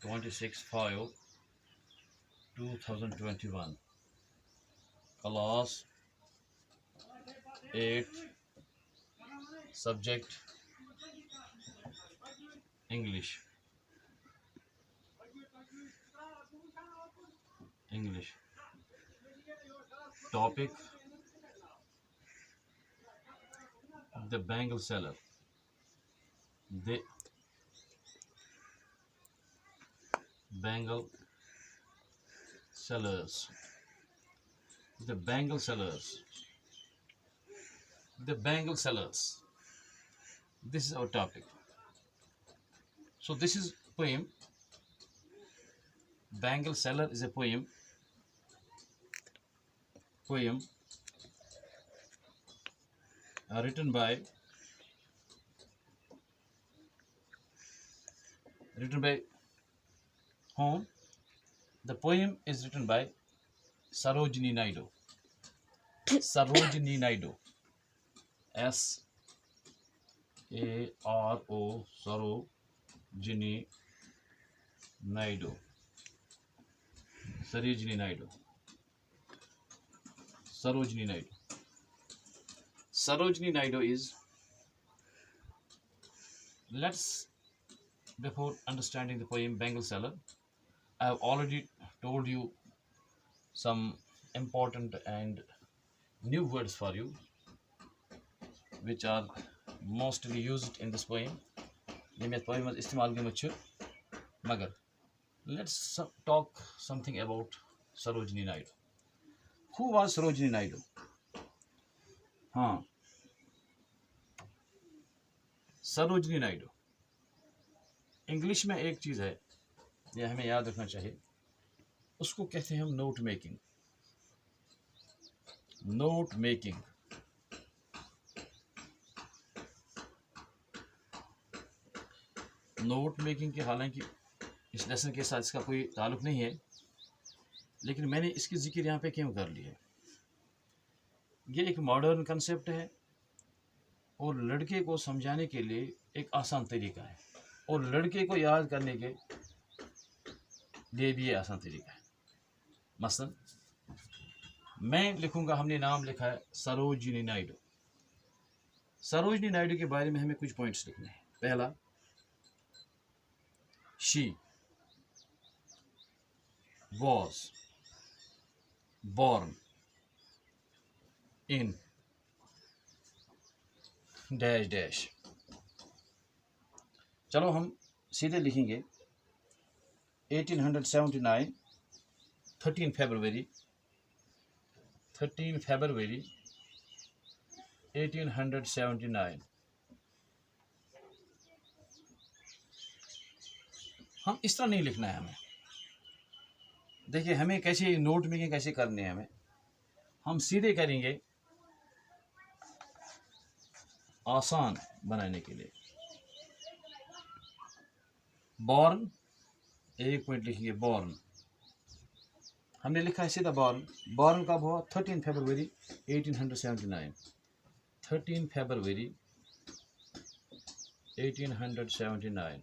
26/5/2021, class 8, subject English. Topic: the bangle seller. The bangle sellers. The bangle sellers. The bangle sellers. This is our topic. So this is poem. Bangle seller is a poem. Written by whom? The poem is written by Sarojini Naidu. Sarojini Naidu. SARO Sarojini Naidu. Sarojini Naidu. Sarojini Naidu. Sarojini Naidu is, let's, before understanding the poem Bangle Seller, I have already told you some important and new words for you, which are mostly used in this poem. Magar. Let's talk something about Sarojini Naidu. Who was Sarojini Naidu? Sarojini Naidu. English में एक चीज़ है, यह हमें याद रखना चाहिए, उसको कहते हैं हम note making. Note making. Note making के हालांकि इस लेसन के साथ इसका कोई ताल्लुक नहीं है, लेकिन मैंने इसकी जिक्र यहाँ पे क्यों कर ली है. ये एक मॉडर्न कंसेप्ट है और लड़के को समझाने के लिए एक आसान तरीका है, और लड़के को याद करने के लिए भी ये आसान तरीका है. मसलन मैं लिखूंगा, हमने नाम लिखा है सरोजिनी नायडू. सरोजिनी नायडू के बारे में हमें कुछ पॉइंट्स लिखने हैं. पहला, she was born in dash dash. चलो हम सीधे लिखेंगे 1879 13 फरवरी 1879. हम इस तरह नहीं लिखना है हमें. देखिए हमें कैसे नोट मेकिंग कैसे करनी है, हम सीधे करेंगे आसान बनाने के लिए. बॉर्न, एक पॉइंट लिखिए. बॉर्न हमने लिखा है सीधा बॉर्न. बॉर्न कब हुआ? 13 फरवरी 1879. 13 फरवरी 1879.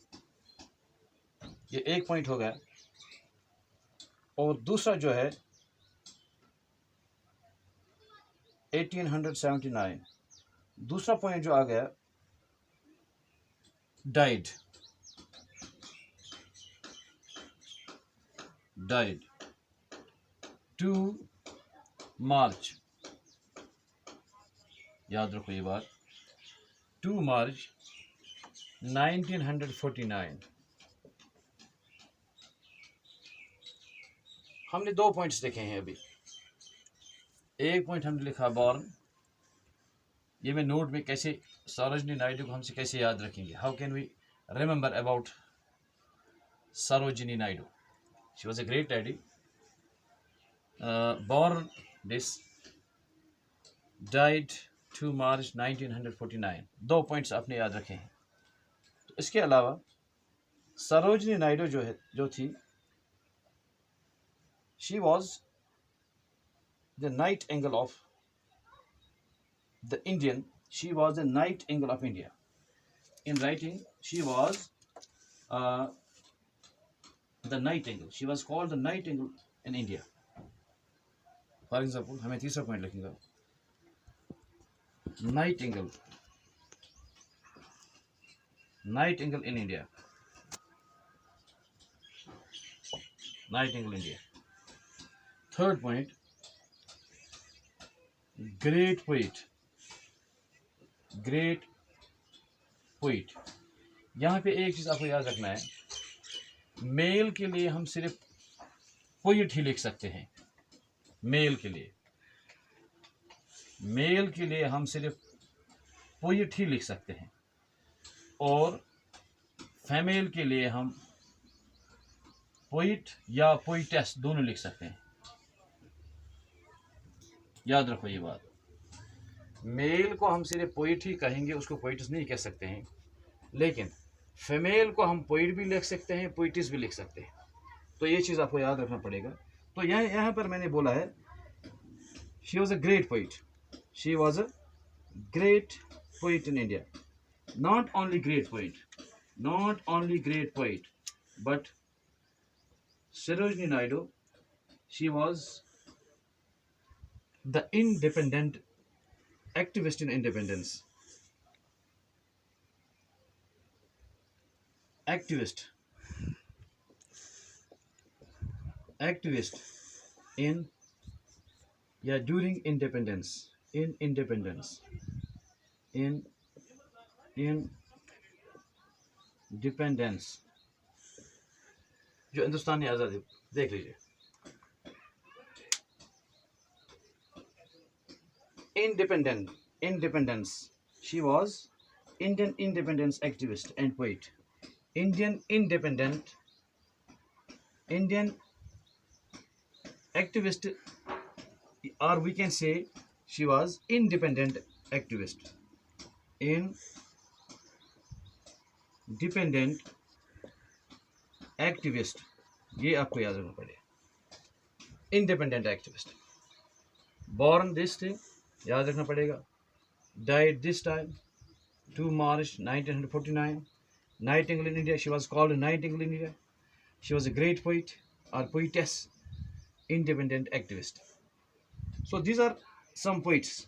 ये एक पॉइंट हो गया. और दूसरा जो है 1879, दूसरा पॉइंट जो आ गया, डाइड. 2 मार्च. याद रखो ये बात. 2 मार्च 1949. हमने 2 पॉइंट्स लिखे हैं अभी. एक पॉइंट हमने लिखा बॉर्न. ये मैं नोट में कैसे सरोजिनी नायडू को हमसे कैसे याद रखेंगे? How can we remember about Sarojini Naidu? She was a great lady. Born this, died 2 March 1949. 2 points आपने याद रखे हैं. तो इसके अलावा सरोजिनी नायडू जो थी, she was the night angle of the Indian. She was the night angle of India. In writing, she was the nightingale. She was called the nightingale in India. For example, हमें तीसरा पॉइंट लिखेंगे, nightingale, nightingale in India, nightingale India. Third point, great poet, great poet. यहाँ पे एक चीज़ आपको याद रखना है, मेल के लिए हम सिर्फ पोइट ही लिख सकते हैं। मेल के लिए हम सिर्फ पोइट ही लिख सकते हैं, और फीमेल के लिए हम पोइट या पोइटेस दोनों लिख सकते हैं। याद रखो ये बात, मेल को हम सिर्फ पोइट ही कहेंगे, उसको पोइटिस नहीं कह सकते हैं, लेकिन फीमेल को हम पोइट भी लिख सकते हैं, पोइटिस भी लिख सकते हैं। तो ये चीज़ आपको याद रखना पड़ेगा। तो यहाँ पर मैंने बोला है, she was a great poet, she was a great poet in India. Not only great poet, but Sarojini Naidu, she was the independent activist in independence. Activist in, yeah, during independence, in independence, in independence, जो हिंदुस्तानी आज़ादी, देख लीजिए, independence, she was Indian independence activist and poet. Indian activist, or we can say she was independent activist, independent activist, ये आपको याद रखना पड़ेगा, independent activist. Born this thing, याद रखना पड़ेगा, died this time, 2 March 1949. Nightingale in India, she was called a Nightingale in India. She was a great poet or poetess, independent activist. So these are some points.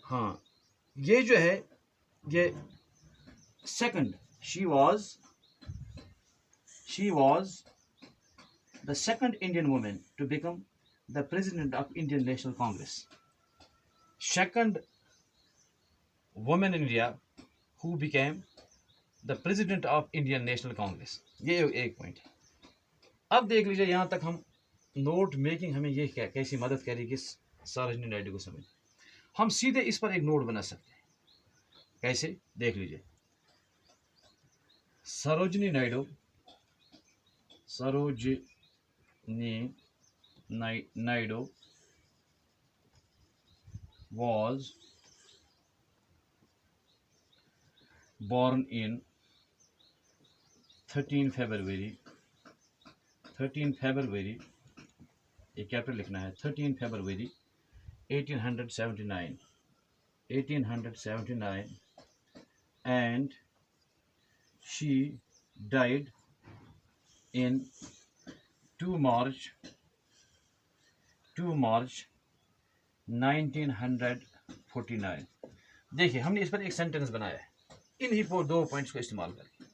हाँ, ये जो है, ये second, she was the second Indian woman to become the president of Indian National Congress. Second woman in India who became the president of Indian National Congress. ये एक point है। अब देख लीजिए, यहाँ तक हम नोट मेकिंग, हमें ये कैसी मदद करेगी सरोजिनी नायडू को समझ। हम सीधे इस पर एक नोट बना सकते हैं, कैसे, देख लीजिए, Sarojini Naidu was born in 13 February, ये कैपिटल लिखना है, 13 February 1879, and she died in 2 March 1949. देखिए, हमने इस पर एक सेंटेंस बनाया है, इन्हीं दो पॉइंट्स को इस्तेमाल करके।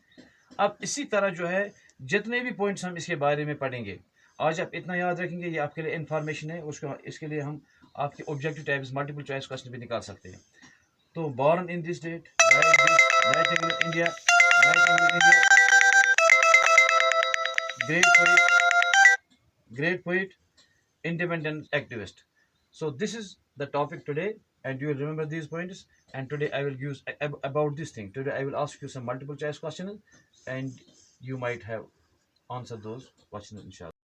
अब इसी तरह जो है, जितने भी पॉइंट्स हम इसके बारे में पढ़ेंगे, आज आप इतना याद रखेंगे, ये आपके लिए इन्फॉर्मेशन है, उसको इसके लिए हम आपके objective types, multiple choice question भी निकाल सकते हैं। तो born in this date, nightingale India, great poet, independent activist. So this is the topic today, and you will remember these points. And today I will use about this thing. Today I will ask you some multiple choice questions, and you might have answered those questions, inshallah.